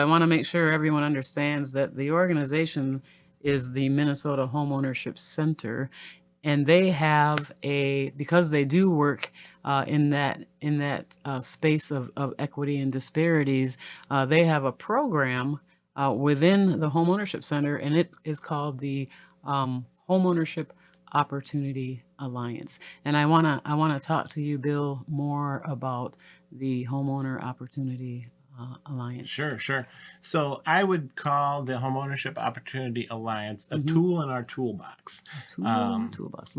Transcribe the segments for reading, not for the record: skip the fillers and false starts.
I want to make sure everyone understands that the organization is the Minnesota Homeownership Center, and they have because they do work in that space of equity and disparities. They have a program within the Homeownership Center, and it is called the Homeownership Opportunity Alliance. And I wanna talk to you, Bill, more about the Homeowner Opportunity Alliance. Sure. So I would call the Homeownership Opportunity Alliance a tool in our toolbox. Toolbox.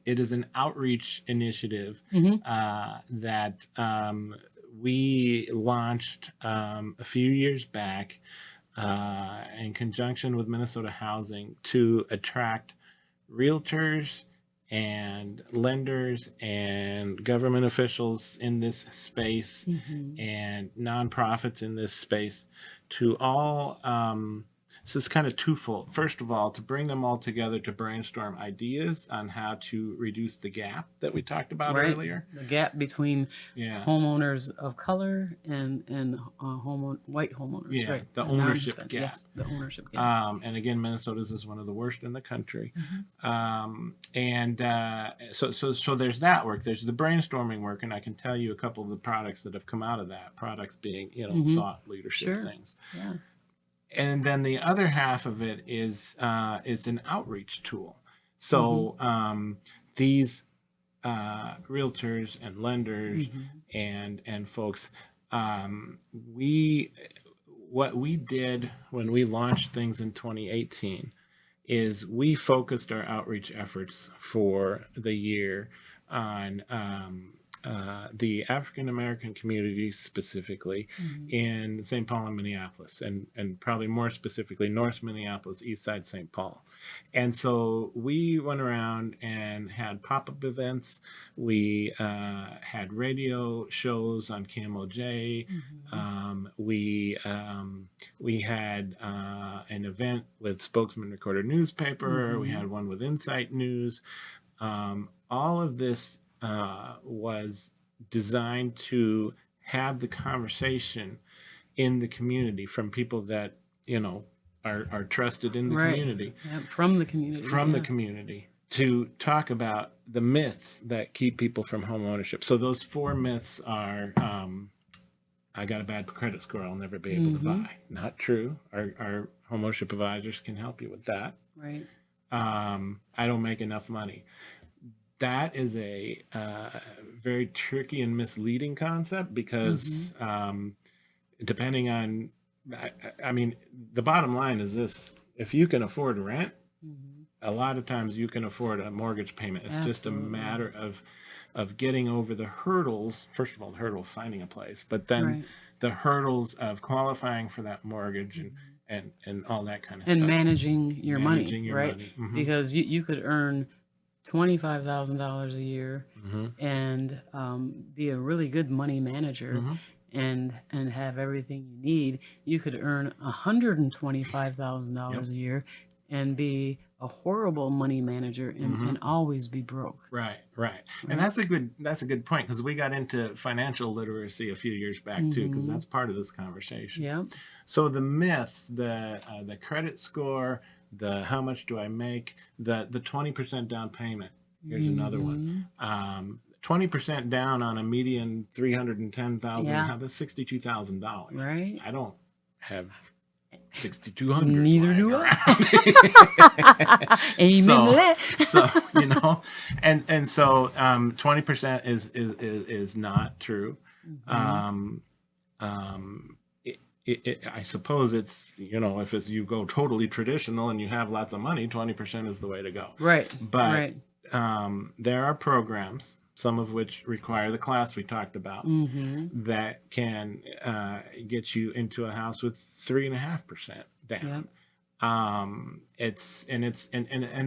It is an outreach initiative that we launched a few years back in conjunction with Minnesota Housing to attract realtors and lenders and government officials in this space and nonprofits in this space to all so it's kind of twofold. First of all, to bring them all together to brainstorm ideas on how to reduce the gap that we talked about earlier. The gap between homeowners of color and white homeowners. Yeah, right. The ownership gap. Yes, the ownership gap. And again, Minnesota's is one of the worst in the country. So there's that work. There's the brainstorming work, and I can tell you a couple of the products that have come out of that. Products being, thought leadership things. Yeah. And then the other half of it is an outreach tool. So these realtors and lenders and folks, what we did when we launched things in 2018 is we focused our outreach efforts for the year on the African American communities, specifically in St. Paul and Minneapolis, and probably more specifically North Minneapolis, East Side St. Paul. And so we went around and had pop-up events. We had radio shows on KMOJ. We had an event with Spokesman Recorder Newspaper. We had one with Insight News. All of this was designed to have the conversation in the community from people that are trusted in the community, from the community, to talk about the myths that keep people from home ownership. So those 4 myths are: I got a bad credit score, I'll never be able to buy. Not true. Our home ownership advisors can help you with that. Right. I don't make enough money. That is a very tricky and misleading concept because depending on, I mean, the bottom line is this: if you can afford rent, a lot of times you can afford a mortgage payment. It's just a matter of getting over the hurdles. First of all, the hurdle of finding a place, but then the hurdles of qualifying for that mortgage and all that kind of stuff. And managing your money, right? Because you could earn $25,000 a year and be a really good money manager and have everything you need. You could earn $125,000 a year and be a horrible money manager and always be broke. Right. And that's a good point, because we got into financial literacy a few years back too, because that's part of this conversation. Yeah. So the myths, the credit score, the how much do I make, the 20% down payment. Here's another one. 20% down on a median $310,000. That's $62,000. Right. I don't have 6,200. Neither do I. Amen. So and so 20% is not true. I suppose it's, if you go totally traditional and you have lots of money, 20% is the way to go. Right. But there are programs, some of which require the class we talked about, that can get you into a house with 3.5% down. And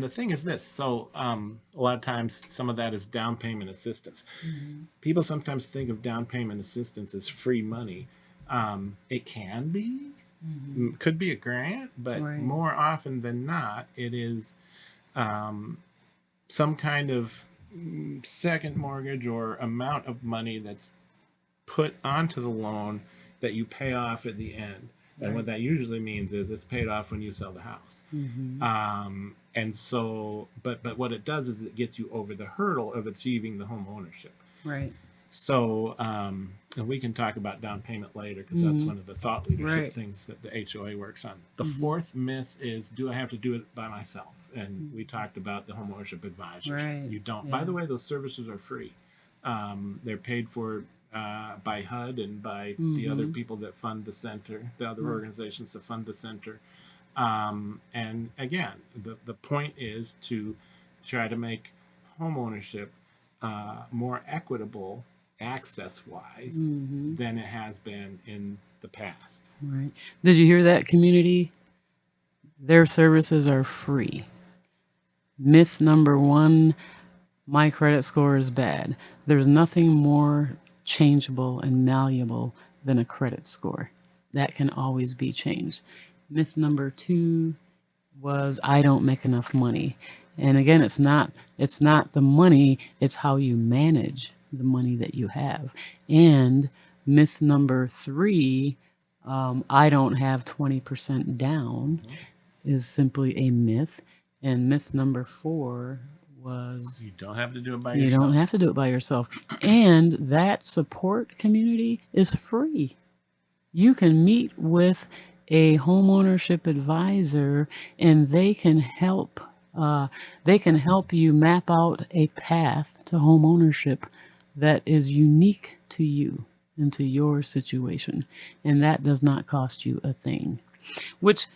the thing is this. So a lot of times some of that is down payment assistance. People sometimes think of down payment assistance as free money. It can be, could be a grant, but more often than not, it is some kind of second mortgage or amount of money that's put onto the loan that you pay off at the end. And what that usually means is it's paid off when you sell the house. And so, but what it does is it gets you over the hurdle of achieving the home ownership. Right. So, and we can talk about down payment later because that's one of the thought leadership Right. things that the HOA works on. The fourth myth is, do I have to do it by myself? And we talked about the home ownership advisors. Right. You don't. Yeah. By the way, those services are free. They're paid for by HUD and by the other people that fund the center, the other organizations that fund the center. And again, the point is to try to make home ownership more equitable access-wise than it has been in the past. Right. Did you hear that, community? Their services are free. Myth number one, my credit score is bad. There's nothing more changeable and malleable than a credit score. That can always be changed. Myth number two was, I don't make enough money. And again, it's not the money, it's how you manage the money that you have. And myth number three, I don't have 20% down, is simply a myth. And myth number four was, You don't have to do it by you yourself. don't have to do it by yourself. And that support community is free. You can meet with a homeownership advisor and they can help you map out a path to homeownership that is unique to you and to your situation. And that does not cost you a thing. Which